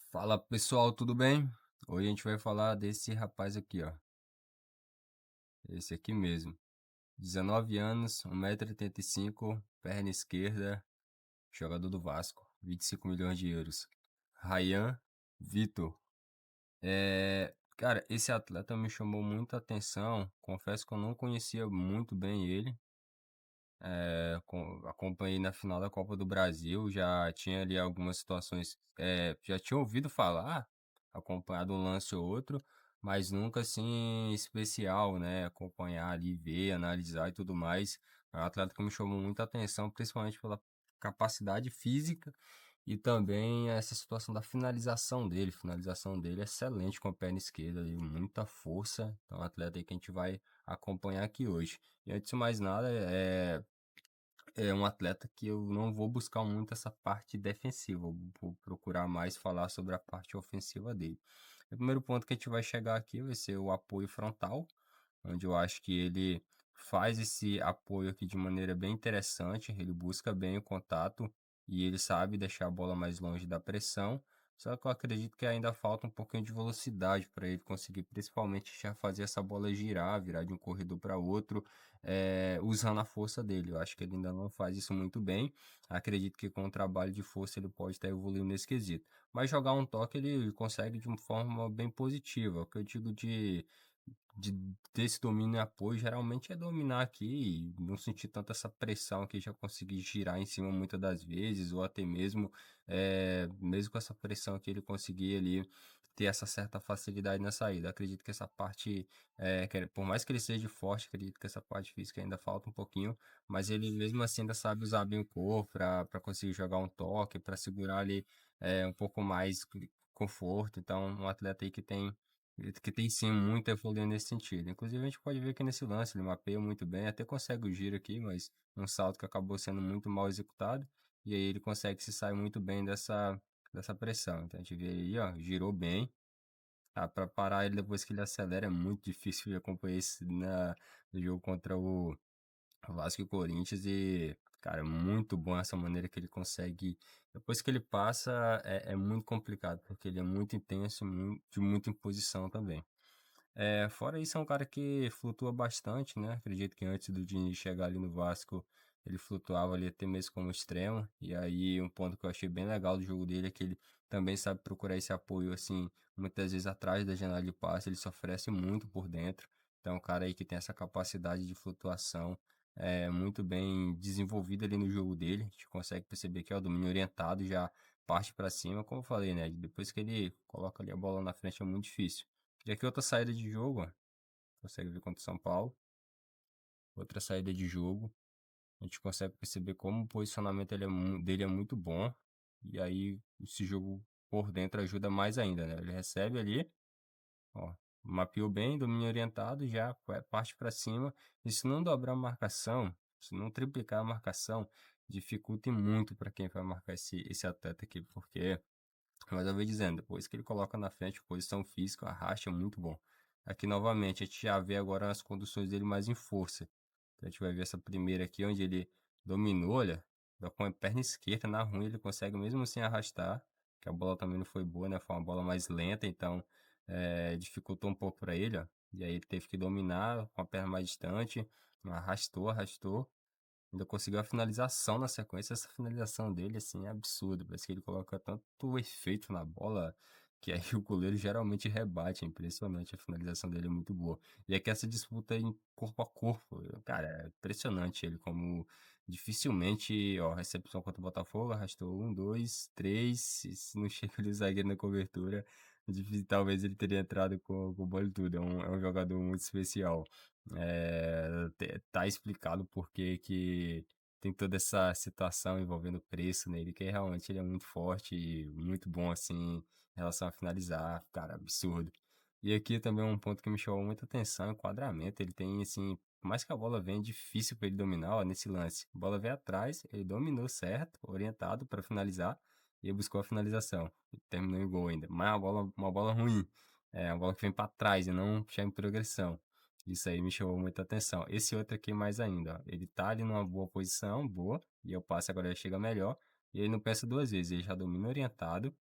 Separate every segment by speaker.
Speaker 1: Fala pessoal, tudo bem? Hoje a gente vai falar desse rapaz aqui, ó. Esse aqui mesmo. 19 anos, 1,85 m, perna esquerda, jogador do Vasco, 25 milhões de euros. Rayan Vitor. Cara, esse atleta me chamou muita atenção. Confesso que eu não conhecia muito bem ele. Acompanhei na final da Copa do Brasil, já tinha ali algumas situações, já tinha ouvido falar, acompanhado um lance ou outro, mas nunca assim especial, né? Acompanhar ali, ver, analisar e tudo mais. É um atleta que me chamou muita atenção, principalmente pela capacidade física e também essa situação da finalização dele. Finalização dele é excelente com a perna esquerda, ali, muita força. Então, é um atleta aí que a gente vai acompanhar aqui hoje. E antes de mais nada, é um atleta que eu não vou buscar muito essa parte defensiva, eu vou procurar mais falar sobre a parte ofensiva dele. O primeiro ponto que a gente vai chegar aqui vai ser o apoio frontal, onde eu acho que ele faz esse apoio aqui de maneira bem interessante, ele busca bem o contato e ele sabe deixar a bola mais longe da pressão. Só que eu acredito que ainda falta um pouquinho de velocidade para ele conseguir, principalmente, já fazer essa bola girar, virar de um corredor para outro, usando a força dele. Eu acho que ele ainda não faz isso muito bem. Acredito que com o trabalho de força ele pode estar evoluindo nesse quesito. Mas jogar um toque ele consegue de uma forma bem positiva. O que eu digo de desse domínio e apoio geralmente é dominar aqui e não sentir tanta essa pressão aqui, já conseguir girar em cima muitas das vezes, ou até mesmo, mesmo com essa pressão que ele conseguir ali ter essa certa facilidade na saída. Acredito que essa parte, por mais que ele seja forte, acredito que essa parte física ainda falta um pouquinho, mas ele mesmo assim ainda sabe usar bem o corpo para conseguir jogar um toque, para segurar ali um pouco mais conforto. Então, um atleta aí que tem sim muito a evoluir nesse sentido. Inclusive, a gente pode ver que nesse lance ele mapeia muito bem, até consegue o giro aqui, mas um salto que acabou sendo muito mal executado. E aí ele consegue se sair muito bem dessa pressão. Então a gente vê aí, ó, girou bem. Ah, para parar ele depois que ele acelera é muito difícil. Eu acompanhei isso no jogo contra o Vasco e Corinthians e, cara, é muito bom essa maneira que ele consegue. Depois que ele passa, é muito complicado, porque ele é muito intenso, de muita imposição também. Fora isso, é um cara que flutua bastante, né? Acredito que antes do Diniz chegar ali no Vasco, ele flutuava ali até mesmo como extremo. E aí, um ponto que eu achei bem legal do jogo dele é que ele também sabe procurar esse apoio, assim, muitas vezes atrás da janela de passe, ele se oferece muito por dentro. Então, é um cara aí que tem essa capacidade de flutuação muito bem desenvolvida ali no jogo dele. A gente consegue perceber que é o domínio orientado, já parte para cima, como eu falei, né? Depois que ele coloca ali a bola na frente é muito difícil. E aqui outra saída de jogo, ó. Consegue ver contra o São Paulo. Outra saída de jogo. A gente consegue perceber como o posicionamento dele é muito bom. E aí esse jogo por dentro ajuda mais ainda, né? Ele recebe ali, ó. Mapeou bem, domínio orientado, já parte para cima. E se não dobrar a marcação, se não triplicar a marcação, dificulta muito para quem vai marcar esse atleta aqui, porque mas eu vou dizendo, depois que ele coloca na frente, posição física, arraste é muito bom. Aqui novamente, a gente já vê agora as conduções dele mais em força. Então, a gente vai ver essa primeira aqui, onde ele dominou, olha, com a perna esquerda na ruim, ele consegue mesmo assim arrastar, que a bola também não foi boa, né? Foi uma bola mais lenta, então dificultou um pouco para ele, ó. E aí ele teve que dominar com a perna mais distante, arrastou, arrastou. Ainda conseguiu a finalização na sequência. Essa finalização dele, assim, é absurda. Parece que ele coloca tanto efeito na bola que aí o goleiro geralmente rebate. É impressionante. A finalização dele é muito boa. E é que essa disputa em corpo a corpo, cara, é impressionante ele como dificilmente, ó, recepção contra o Botafogo, arrastou um, dois, três. E se não chega ali o zagueiro na cobertura, talvez ele teria entrado com o bola e tudo. É um jogador muito especial. Tá explicado por que tem toda essa situação envolvendo preço nele, que realmente ele é muito forte e muito bom assim em relação a finalizar, cara, absurdo. E aqui também um ponto que me chamou muita atenção, é o enquadramento. Ele tem assim, por mais que a bola venha, é difícil para ele dominar, ó, nesse lance. A bola veio atrás, ele dominou certo, orientado para finalizar e ele buscou a finalização. E terminou em gol ainda. Mas uma bola ruim. É uma bola que vem para trás e não já em progressão. Isso aí me chamou muita atenção. Esse outro aqui mais ainda, ó. Ele tá ali numa boa posição, boa, e eu passo agora ele chega melhor. E ele não pensa duas vezes, ele já domina orientado.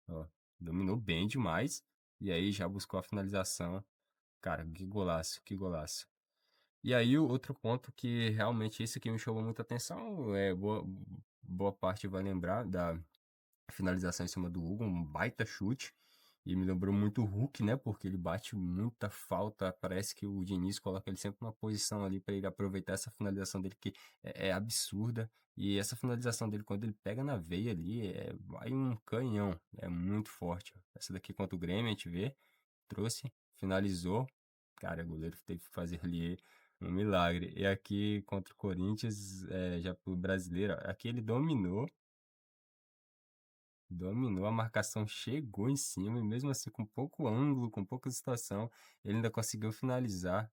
Speaker 1: Ó, dominou bem demais. E aí já buscou a finalização. Cara, que golaço, que golaço. E aí o outro ponto que realmente esse aqui me chamou muita atenção, boa parte vai lembrar da finalização em cima do Hugo, um baita chute. E me lembrou muito o Hulk, né? Porque ele bate muita falta. Parece que o Diniz coloca ele sempre numa posição ali para ele aproveitar essa finalização dele, que é absurda. E essa finalização dele, quando ele pega na veia ali, vai um canhão. É muito forte. Essa daqui contra o Grêmio, a gente vê. Trouxe, finalizou. Cara, o goleiro teve que fazer ali um milagre. E aqui contra o Corinthians, já pro brasileiro, aqui ele dominou, a marcação chegou em cima, e mesmo assim, com pouco ângulo, com pouca situação, ele ainda conseguiu finalizar.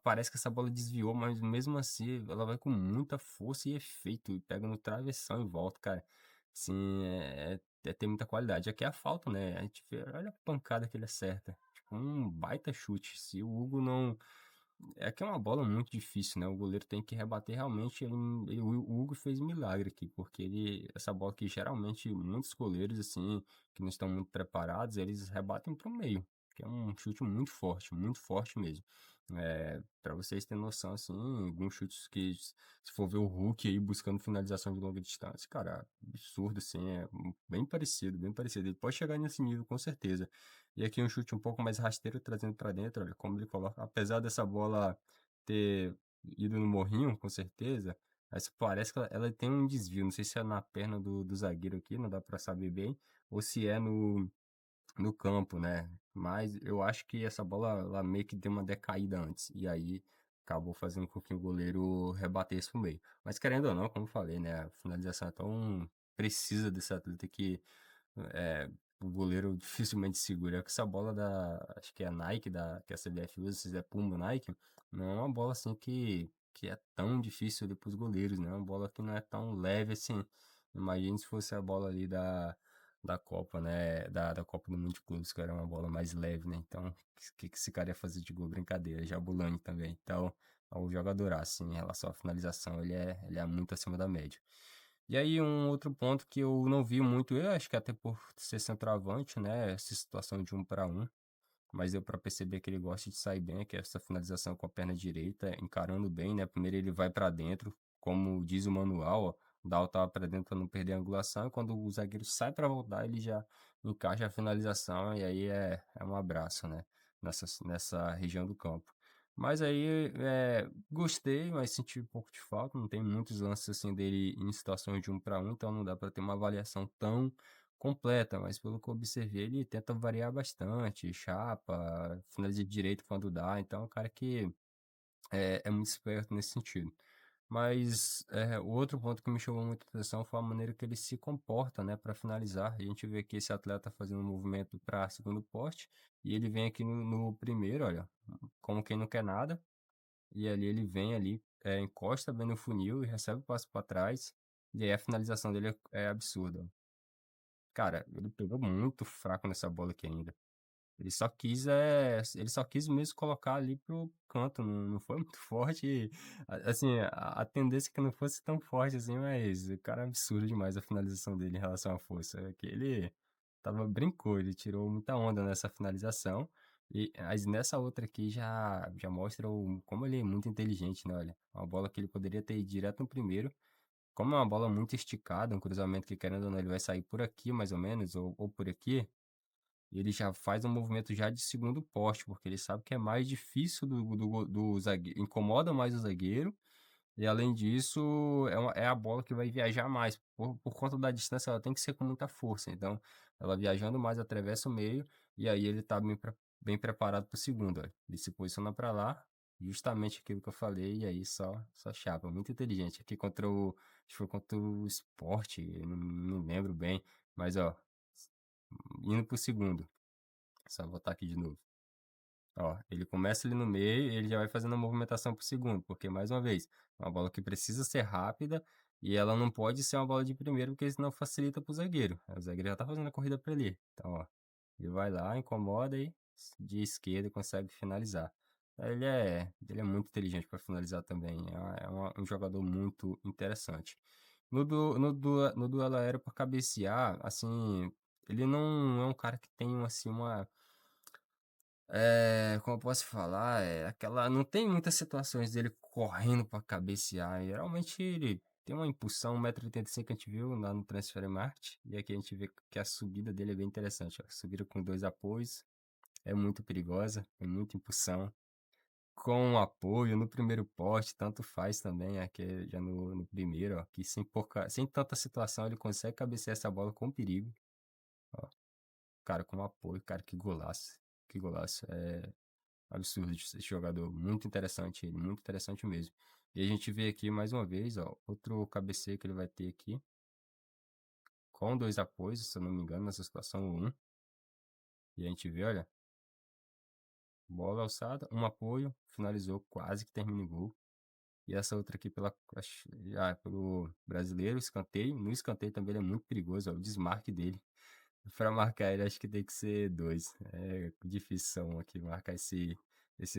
Speaker 1: Parece que essa bola desviou, mas mesmo assim, ela vai com muita força e efeito, e pega no travessão e volta, cara. Assim, é ter muita qualidade. Aqui é a falta, né? A gente vê, olha a pancada que ele acerta. Tipo, um baita chute. Se o Hugo não. É que é uma bola muito difícil, né? O goleiro tem que rebater realmente. O Hugo fez milagre aqui, porque essa bola que geralmente muitos goleiros, assim, que não estão muito preparados, eles rebatem para o meio, que é um chute muito forte mesmo. Para vocês terem noção, assim, alguns chutes que, se for ver o Hulk aí buscando finalização de longa distância, cara, absurdo, assim, é bem parecido, bem parecido. Ele pode chegar nesse nível, com certeza. E aqui um chute um pouco mais rasteiro, trazendo para dentro, olha como ele coloca. Apesar dessa bola ter ido no morrinho, com certeza, mas parece que ela tem um desvio. Não sei se é na perna do zagueiro aqui, não dá para saber bem, ou se é no campo, né? Mas eu acho que essa bola ela meio que deu uma decaída antes. E aí acabou fazendo com que o goleiro rebatesse pro meio. Mas querendo ou não, como eu falei, né? A finalização é tão precisa desse atleta que é, o goleiro dificilmente segura. É que essa bola acho que é a Nike, que a CBF usa, se é Puma Nike, não é uma bola assim que é tão difícil ali pros goleiros, né? É uma bola que não é tão leve assim. Imagine se fosse a bola ali da Copa, né? Da Copa do Mundo de Clubes, que era uma bola mais leve, né? Então, o que esse cara ia fazer de gol? Brincadeira. Jabulani também. Então, é um jogador assim, em relação à finalização, ele é muito acima da média. E aí, um outro ponto que eu não vi muito, eu acho que até por ser centroavante, né? Essa situação de 1 para 1, mas deu para perceber que ele gosta de sair bem, que é essa finalização com a perna direita, encarando bem, né? Primeiro ele vai para dentro, como diz o manual, ó, dá o tapa para dentro para não perder a angulação, e quando o zagueiro sai para voltar, ele já encaixa a finalização, e aí é um abraço, né? Nessa região do campo. Mas aí, gostei, mas senti um pouco de falta. Não tem muitos lances assim dele em situações de 1 para 1, então não dá para ter uma avaliação tão completa, mas pelo que eu observei, ele tenta variar bastante, chapa, finaliza de direito quando dá, então é um cara que é muito esperto nesse sentido. Mas o outro ponto que me chamou muita atenção foi a maneira que ele se comporta, né, para finalizar. A gente vê que esse atleta fazendo um movimento para segundo poste, e ele vem aqui no primeiro, olha, como quem não quer nada, e ali ele vem ali, encosta bem no funil e recebe o passo para trás, e aí a finalização dele é absurda. Cara, ele pegou muito fraco nessa bola aqui ainda. Ele só quis mesmo colocar ali pro canto, não foi muito forte. Assim, a tendência é que não fosse tão forte assim, mas o cara é absurdo demais a finalização dele em relação à força. É que ele brincou, ele tirou muita onda nessa finalização. Mas nessa outra aqui já mostra como ele é muito inteligente, né? Olha, uma bola que ele poderia ter ido direto no primeiro. Como é uma bola muito esticada, um cruzamento que querendo ou não ele vai sair por aqui mais ou menos, ou por aqui, ele já faz um movimento já de segundo poste, porque ele sabe que é mais difícil do zagueiro, incomoda mais o zagueiro, e além disso, é a bola que vai viajar mais. Por conta da distância, ela tem que ser com muita força. Então, ela viajando mais, atravessa o meio, e aí ele tá bem preparado para o segundo. Ó. Ele se posiciona para lá, justamente aquilo que eu falei, e aí só chapa. Muito inteligente. Aqui acho que foi contra o Sport, eu não lembro bem, mas ó, indo pro segundo. Só botar aqui de novo. Ó, ele começa ali no meio e ele já vai fazendo a movimentação pro segundo, porque, mais uma vez, é uma bola que precisa ser rápida e ela não pode ser uma bola de primeiro, porque senão facilita pro zagueiro. O zagueiro já tá fazendo a corrida pra ele. Então, ó, ele vai lá, incomoda e de esquerda consegue finalizar. Ele é muito inteligente para finalizar também. Um jogador muito interessante. No duelo aéreo para cabecear, assim, ele não é um cara que tem, assim, uma como eu posso falar, aquela não tem muitas situações dele correndo pra cabecear, geralmente ele tem uma impulsão, 1,85 m que a gente viu lá no Transfermarkt, e aqui a gente vê que a subida dele é bem interessante, ó, subida com 2 apoios, é muito perigosa, tem muita impulsão, com apoio no primeiro poste, tanto faz também, aqui já no primeiro, ó, que sem tanta situação ele consegue cabecear essa bola com perigo, ó, cara com apoio, cara, que golaço, absurdo esse jogador, muito interessante mesmo. E a gente vê aqui mais uma vez, ó, outro cabeceio que ele vai ter aqui, com 2 apoios, se eu não me engano, nessa situação 1. E a gente vê, olha, bola alçada, um apoio, finalizou, quase que termina em gol. E essa outra aqui pelo brasileiro, escanteio. No escanteio também ele é muito perigoso, ó, o desmarque dele. Para marcar ele, acho que tem que ser dois. É difícil aqui marcar esse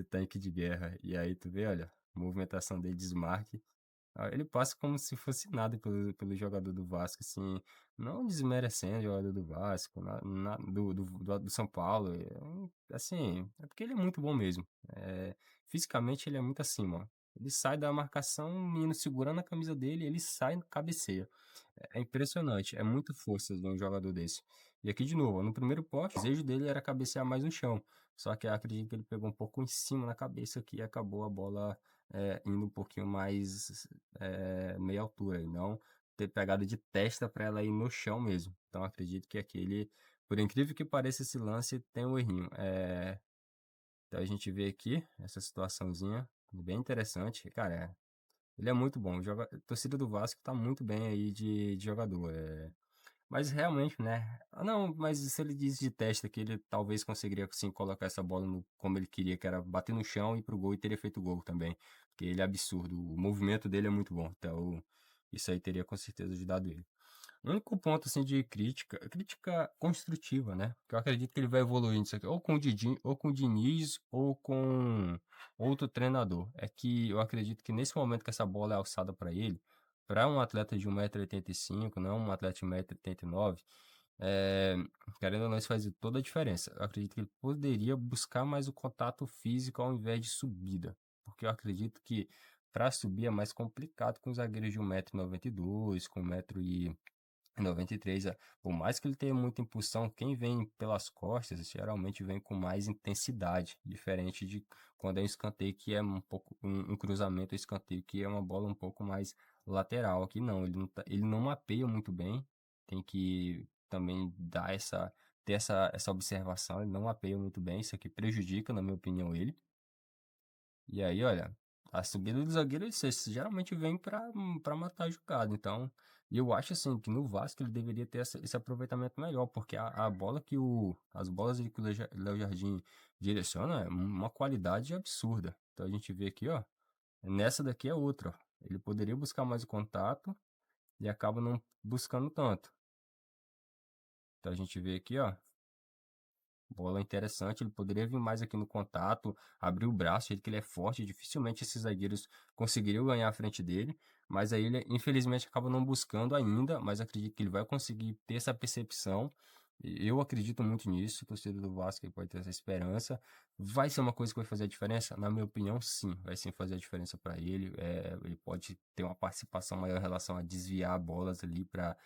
Speaker 1: tanque de guerra. E aí tu vê, olha, a movimentação dele, desmarque. Ele passa como se fosse nada pelo jogador do Vasco, assim, não desmerecendo o jogador do Vasco, do São Paulo, assim, é porque ele é muito bom mesmo. Fisicamente ele é muito acima, ó. Ele sai da marcação, o menino segurando a camisa dele, ele sai e cabeceia. É impressionante, é muita força de um jogador desse. E aqui de novo, no primeiro poste, o desejo dele era cabecear mais no chão. Só que eu acredito que ele pegou um pouco em cima na cabeça aqui e acabou a bola indo um pouquinho mais meia altura, e não ter pegado de testa para ela ir no chão mesmo. Então acredito que aquele, por incrível que pareça, esse lance tem um errinho. Então a gente vê aqui essa situaçãozinha bem interessante. Cara, ele é muito bom. A torcida do Vasco tá muito bem aí de jogador. Mas realmente, né? Não, mas se ele diz de testa que ele talvez conseguiria sim colocar essa bola como ele queria, que era bater no chão e ir pro gol e teria feito gol também. Porque ele é absurdo. O movimento dele é muito bom. Então, isso aí teria com certeza ajudado ele. O único ponto assim de crítica construtiva, né? Que eu acredito que ele vai evoluir nisso aqui, ou com o Didi, ou com o Diniz, ou com outro treinador. É que eu acredito que nesse momento que essa bola é alçada para ele, para um atleta de 1,85 m, não um atleta de 1,89 m, é, querendo ou não, isso faz toda a diferença. Eu acredito que ele poderia buscar mais o contato físico ao invés de subida. Porque eu acredito que para subir é mais complicado com zagueiros de 1,92 m, com 1,93 m. Por mais que ele tenha muita impulsão, quem vem pelas costas geralmente vem com mais intensidade, diferente de quando é um escanteio que é um pouco um cruzamento, escanteio que é uma bola um pouco mais lateral. Aqui não, ele não mapeia muito bem, tem que também ter essa observação, ele não mapeia muito bem, isso aqui prejudica, na minha opinião, ele. E aí, olha, a subida do zagueiro, isso geralmente vem pra matar a jogada. Então, eu acho assim que no Vasco ele deveria ter esse aproveitamento melhor, porque a bola as bolas que o Léo Jardim direciona é uma qualidade absurda. Então a gente vê aqui, ó, nessa daqui é outra, ó. Ele poderia buscar mais o contato e acaba não buscando tanto. Então a gente vê aqui, ó, bola interessante, ele poderia vir mais aqui no contato, abrir o braço, ele que ele é forte, dificilmente esses zagueiros conseguiriam ganhar à frente dele, mas aí ele infelizmente acaba não buscando ainda, mas acredito que ele vai conseguir ter essa percepção. E eu acredito muito nisso, o torcedor do Vasco pode ter essa esperança. Vai ser uma coisa que vai fazer a diferença? Na minha opinião, sim, vai sim fazer a diferença para ele. Ele pode ter uma participação maior em relação a desviar bolas ali para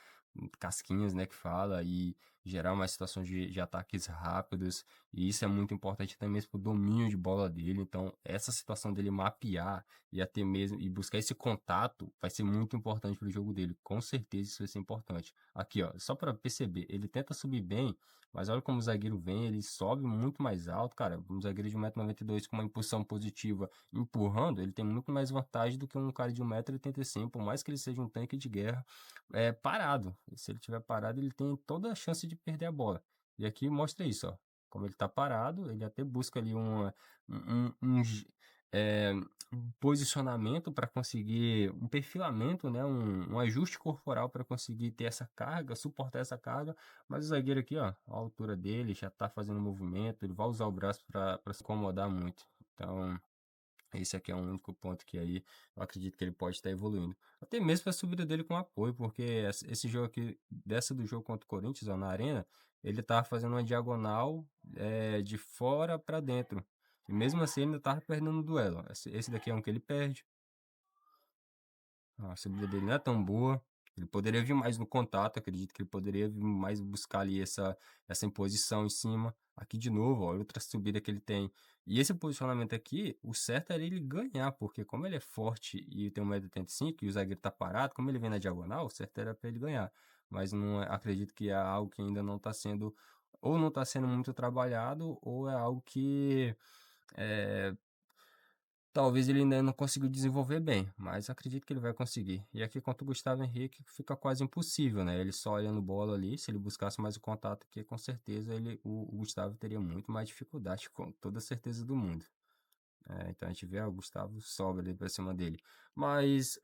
Speaker 1: casquinhas, né, que fala, e gerar uma situação de ataques rápidos, e isso é muito importante também para o domínio de bola dele. Então, essa situação dele mapear e até mesmo e buscar esse contato vai ser muito importante para o jogo dele. Com certeza isso vai ser importante. Aqui, ó, só para perceber, ele tenta subir bem, mas olha como o zagueiro vem, ele sobe muito mais alto, cara. Um zagueiro de 1,92 m com uma impulsão positiva empurrando, ele tem muito mais vantagem do que um cara de 1,85 m, por mais que ele seja um tanque de guerra parado. E se ele tiver parado, ele tem toda a chance de perder a bola. E aqui mostra isso, ó. Como ele está parado, ele até busca ali é, um posicionamento para conseguir um perfilamento, né? Um ajuste corporal para conseguir ter essa carga, suportar essa carga. Mas o zagueiro aqui, ó, a altura dele já está fazendo movimento, ele vai usar o braço para se incomodar muito. Então, Esse aqui é o único ponto que aí eu acredito que ele pode estar evoluindo. Até mesmo a subida dele com apoio, porque esse jogo aqui, dessa do jogo contra o Corinthians, ó, na Arena, ele tava fazendo uma diagonal de fora para dentro. E mesmo assim ele ainda tava perdendo o duelo. Esse daqui é um que ele perde. A subida dele não é tão boa. Ele poderia vir mais no contato, acredito que ele poderia vir mais buscar ali essa imposição em cima. Aqui de novo, ó, outra subida que ele tem. E esse posicionamento aqui, o certo era ele ganhar, porque como ele é forte e tem 1,85 m e o zagueiro tá parado, como ele vem na diagonal, o certo era para ele ganhar. Mas não acredito que é algo que ainda não está sendo, ou não está sendo muito trabalhado, ou é algo que é, talvez ele ainda não conseguiu desenvolver bem, mas acredito que ele vai conseguir. E aqui contra o Gustavo Henrique fica quase impossível, né? Ele só olhando bola ali, se ele buscasse mais o contato aqui, com certeza o Gustavo teria muito mais dificuldade, com toda a certeza do mundo. Então a gente vê, o Gustavo sobra ali pra cima dele. Mas,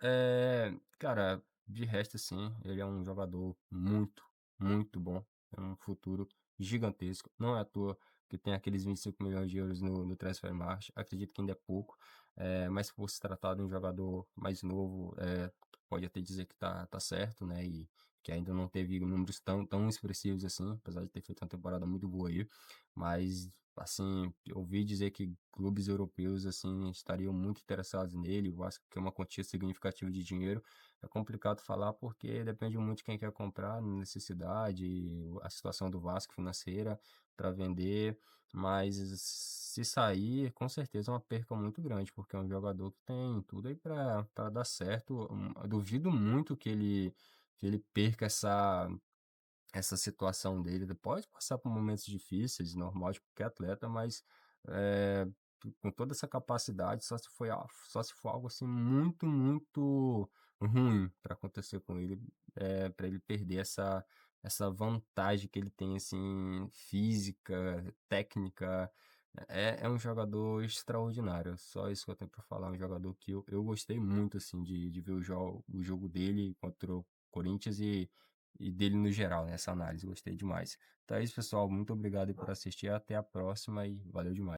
Speaker 1: cara, de resto, assim, ele é um jogador muito, muito bom. Tem um futuro gigantesco. Não é à toa que tem aqueles 25 milhões de euros no Transfermarkt. Acredito que ainda é pouco. Mas se fosse tratado de um jogador mais novo, pode até dizer que tá certo, né? E que ainda não teve números tão expressivos assim, apesar de ter feito uma temporada muito boa aí. Mas, assim, eu ouvi dizer que clubes europeus, assim, estariam muito interessados nele. O Vasco quer uma quantia significativa de dinheiro. É complicado falar porque depende muito de quem quer comprar, necessidade, a situação do Vasco financeira para vender. Mas se sair, com certeza é uma perca muito grande, porque é um jogador que tem tudo aí para dar certo. Eu duvido muito que ele perca essa situação dele. Ele pode passar por momentos difíceis, normal de qualquer atleta, mas eh, com toda essa capacidade, só se for algo assim muito, muito ruim para acontecer com ele, para ele perder essa vantagem que ele tem assim física, técnica. É um jogador extraordinário, só isso que eu tenho para falar. Um jogador que eu gostei muito assim de ver o jogo dele contra o Corinthians e dele no geral, nessa análise. Gostei demais. Então é isso, pessoal. Muito obrigado aí por assistir. Até a próxima e valeu demais.